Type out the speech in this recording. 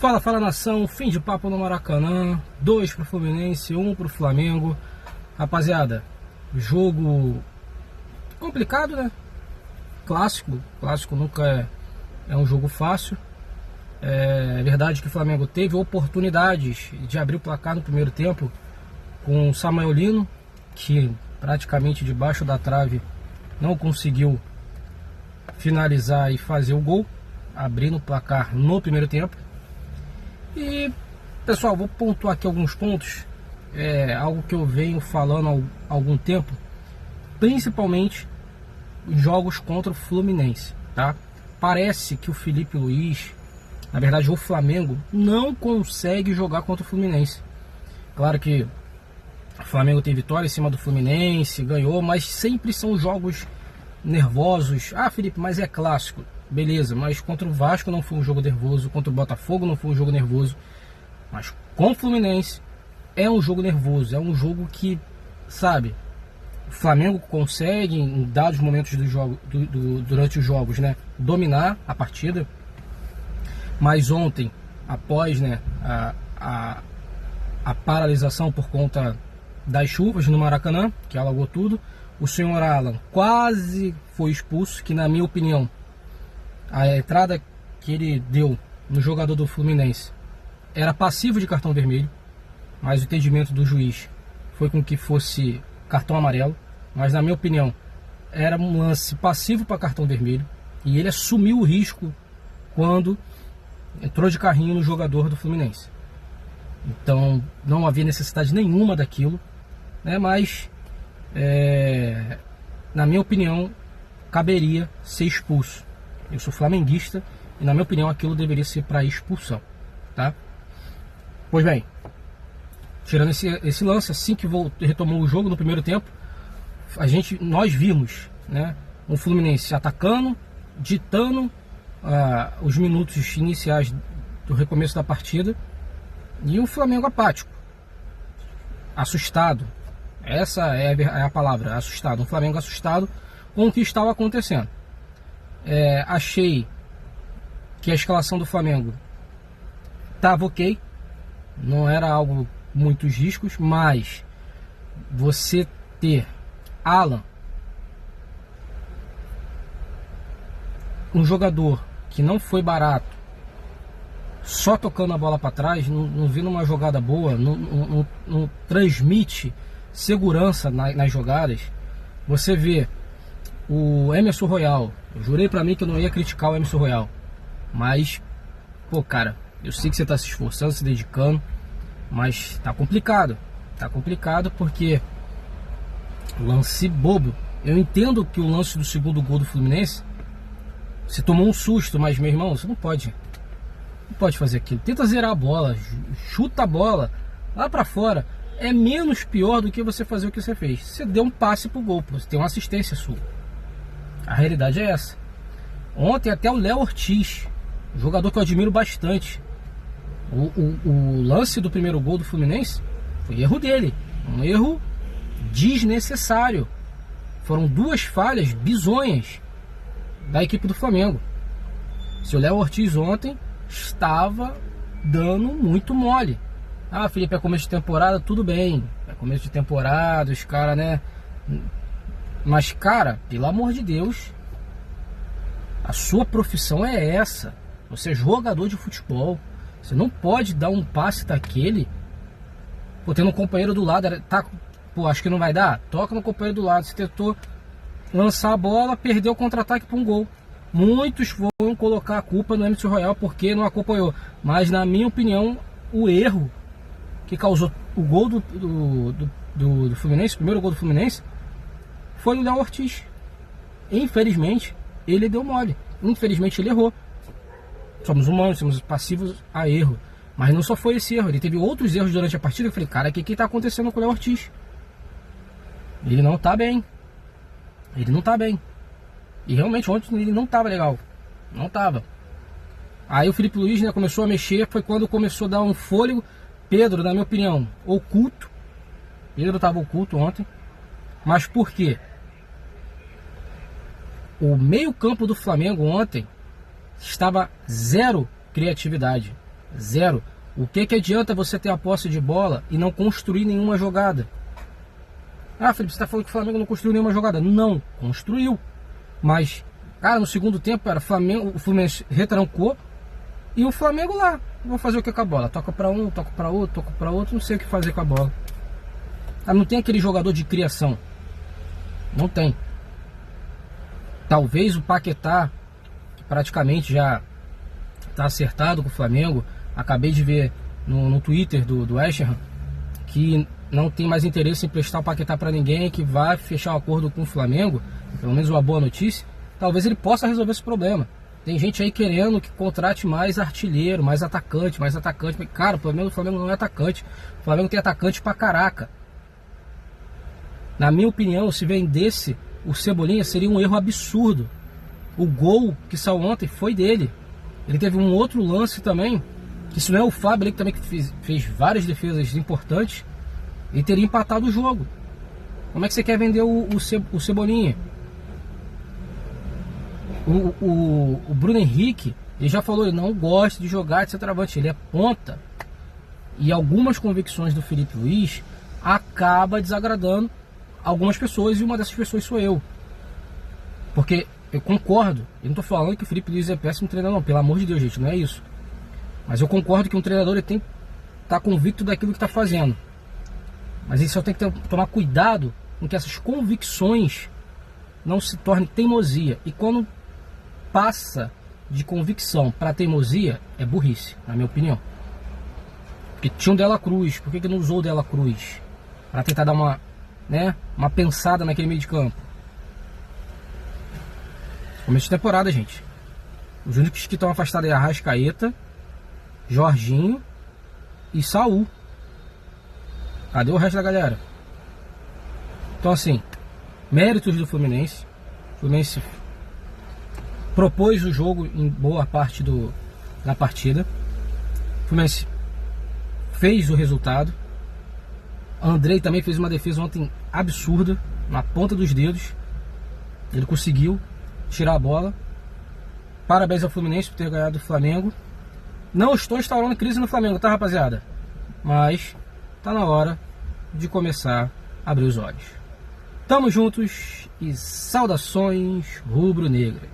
Fala nação, fim de papo no Maracanã, 2 pro Fluminense, 1 pro Flamengo. Rapaziada, jogo complicado, né? Clássico nunca é um jogo fácil. É verdade que o Flamengo teve oportunidades de abrir o placar no primeiro tempo com o Samuel Lino, que praticamente debaixo da trave não conseguiu finalizar e fazer o gol, abrindo o placar no primeiro tempo. E pessoal, vou pontuar aqui alguns pontos, algo que eu venho falando há algum tempo, principalmente jogos contra o Fluminense, tá? Parece que o Felipe Luiz, na verdade o Flamengo, não consegue jogar contra o Fluminense. Claro que o Flamengo tem vitória em cima do Fluminense, ganhou, mas sempre são jogos nervosos. Ah, Felipe, mas é clássico. Beleza, mas contra o Vasco não foi um jogo nervoso, contra o Botafogo não foi um jogo nervoso, mas com o Fluminense é um jogo nervoso, é um jogo que, sabe, o Flamengo consegue em dados momentos do jogo, durante os jogos, né, dominar a partida. Mas ontem, após, né, a paralisação por conta das chuvas no Maracanã, que alagou tudo, o senhor Alan quase foi expulso, que na minha opinião a entrada que ele deu no jogador do Fluminense era passivo de cartão vermelho, mas o entendimento do juiz foi com que fosse cartão amarelo. Mas na minha opinião era um lance passivo para cartão vermelho, e ele assumiu o risco quando entrou de carrinho no jogador do Fluminense. Então não havia necessidade nenhuma daquilo, né? Mas na minha opinião caberia ser expulso. Eu sou flamenguista e na minha opinião aquilo deveria ser para expulsão, tá? Pois bem, tirando esse lance, assim que retomou o jogo no primeiro tempo, nós vimos, né, o Fluminense atacando, ditando os minutos iniciais do recomeço da partida, e o Flamengo apático, assustado. Essa é a palavra, assustado. Um Flamengo assustado com o que estava acontecendo. Achei que a escalação do Flamengo estava ok, não era algo muitos riscos, mas você ter Alan, um jogador que não foi barato, só tocando a bola para trás, não vindo uma jogada boa, não transmite segurança nas jogadas. Você vê o Emerson Royal, eu jurei pra mim que eu não ia criticar o Emerson Royal, mas, pô, cara, eu sei que você tá se esforçando, se dedicando, mas tá complicado porque lance bobo. Eu entendo que o lance do segundo gol do Fluminense, você tomou um susto, mas, meu irmão, você não pode fazer aquilo. Tenta zerar a bola, chuta a bola lá pra fora. É menos pior do que você fazer o que você fez. Você deu um passe pro gol, você tem uma assistência sua. A realidade é essa. Ontem até o Léo Ortiz, jogador que eu admiro bastante, o lance do primeiro gol do Fluminense foi erro dele, um erro desnecessário. Foram 2 falhas bizonhas da equipe do Flamengo. Se o Léo Ortiz ontem estava dando muito mole. Ah, Felipe, é começo de temporada, tudo bem, é começo de temporada, os caras, né? Mas, cara, pelo amor de Deus, a sua profissão é essa. Você é jogador de futebol. Você não pode dar um passe daquele, pô, tendo um companheiro do lado, pô, acho que não vai dar? Toca no companheiro do lado. Você tentou lançar a bola, perdeu o contra-ataque para um gol. Muitos vão colocar a culpa no Emerson Royal porque não acompanhou. Mas, na minha opinião, o erro que causou o gol do Fluminense, o primeiro gol do Fluminense, foi o Léo Ortiz. Infelizmente, ele deu mole. Infelizmente, ele errou. Somos humanos, somos passivos a erro. Mas não só foi esse erro, ele teve outros erros durante a partida. Eu falei, cara, o que está acontecendo com o Léo Ortiz? Ele não está bem. Ele não está bem. E realmente ontem ele não estava legal. Não estava. Aí o Felipe Luiz, né, começou a mexer. Foi quando começou a dar um fôlego. Pedro, na minha opinião, oculto. Pedro estava oculto ontem. Mas por quê? O meio campo do Flamengo ontem estava zero criatividade. Zero. O que adianta você ter a posse de bola e não construir nenhuma jogada? Ah, Felipe, você está falando que o Flamengo não construiu nenhuma jogada. Não, construiu. Mas, cara, no segundo tempo, o Fluminense retrancou e o Flamengo lá. Vou fazer o que com a bola? Toca para um, toca para outro, toca para outro, não sei o que fazer com a bola. Ah, não tem aquele jogador de criação. Não tem. Talvez o Paquetá, que praticamente já está acertado com o Flamengo. Acabei de ver no Twitter do Escherhan que não tem mais interesse em prestar o Paquetá para ninguém, que vai fechar um acordo com o Flamengo, pelo menos uma boa notícia. Talvez ele possa resolver esse problema. Tem gente aí querendo que contrate mais artilheiro, mais atacante. Cara, o problema do Flamengo não é atacante. O Flamengo tem atacante pra caraca. Na minha opinião, se vendesse o Cebolinha, seria um erro absurdo. O gol que saiu ontem foi dele. Ele teve um outro lance também, que se não é o Fábio ali, que também fez várias defesas importantes, ele teria empatado o jogo. Como é que você quer vender o Cebolinha? O Bruno Henrique, ele já falou, ele não gosta de jogar de centroavante, ele é ponta. E algumas convicções do Felipe Luiz acaba desagradando algumas pessoas, e uma dessas pessoas sou eu. Porque eu concordo, eu não estou falando que o Felipe Luiz é péssimo treinador, não, pelo amor de Deus, gente, não é isso. Mas eu concordo que um treinador ele tem que estar convicto daquilo que está fazendo. Mas ele só tem que tomar cuidado com que essas convicções não se tornem teimosia. E quando passa de convicção para teimosia, é burrice, na minha opinião. Porque tinha um Dela Cruz, por que não usou o Dela Cruz? Para tentar dar uma pensada naquele meio de campo. Começo de temporada, gente. Os únicos que estão afastados é Arrascaeta, Jorginho e Saul. Cadê o resto da galera? Então, assim, méritos do Fluminense. O Fluminense propôs o jogo em boa parte da partida. O Fluminense fez o resultado. Andrei também fez uma defesa ontem absurda, na ponta dos dedos. Ele conseguiu tirar a bola. Parabéns ao Fluminense por ter ganhado o Flamengo. Não estou instaurando crise no Flamengo, tá, rapaziada? Mas tá na hora de começar a abrir os olhos. Tamo juntos e saudações rubro-negras.